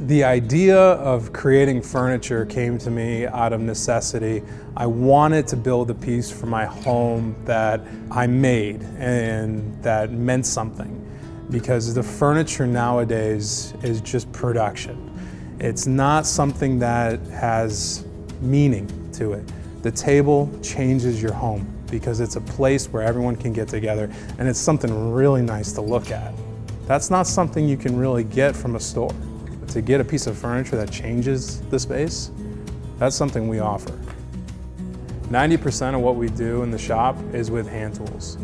The idea of creating furniture came to me out of necessity. I wanted to build a piece for my home that I made and that meant something, because the furniture nowadays is just production. It's not something that has meaning to it. The table changes your home because it's a place where everyone can get together and it's something really nice to look at. That's not something you can really get from a store. To get a piece of furniture that changes the space, that's something we offer. 90% of what we do in the shop is with hand tools.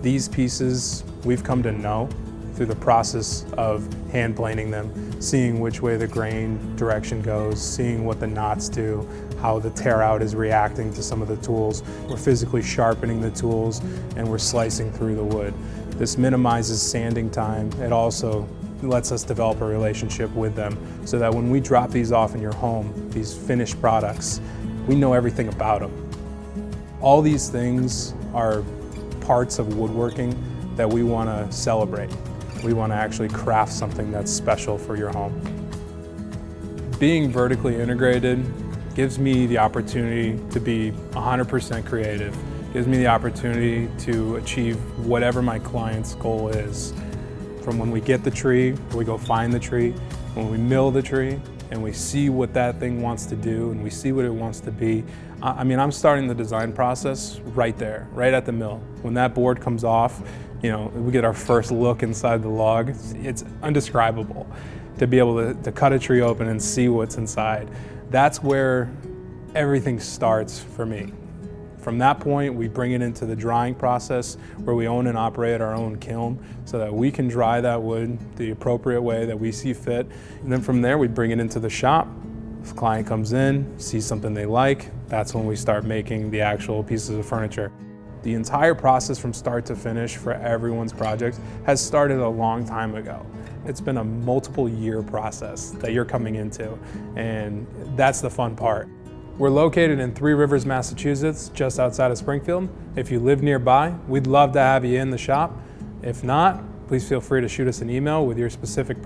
These pieces we've come to know through the process of hand planing them, seeing which way the grain direction goes, seeing what the knots do, how the tear out is reacting to some of the tools. We're physically sharpening the tools and we're slicing through the wood. This minimizes sanding time. It also lets us develop a relationship with them so that when we drop these off in your home, these finished products, we know everything about them. All these things are parts of woodworking that we want to celebrate. We want to actually craft something that's special for your home. Being vertically integrated gives me the opportunity to be 100% creative. Gives me the opportunity to achieve whatever my client's goal is. From when we get the tree, we go find the tree, when we mill the tree, and we see what that thing wants to do, and we see what it wants to be. I mean, I'm starting the design process right there, right at the mill. When that board comes off, you know, we get our first look inside the log. It's indescribable to be able to cut a tree open and see what's inside. That's where everything starts for me. From that point, we bring it into the drying process where we own and operate our own kiln so that we can dry that wood the appropriate way that we see fit. And then from there, we bring it into the shop. If a client comes in, sees something they like, that's when we start making the actual pieces of furniture. The entire process from start to finish for everyone's project has started a long time ago. It's been a multiple year process that you're coming into, and that's the fun part. We're located in Three Rivers, Massachusetts, just outside of Springfield. If you live nearby, we'd love to have you in the shop. If not, please feel free to shoot us an email with your specific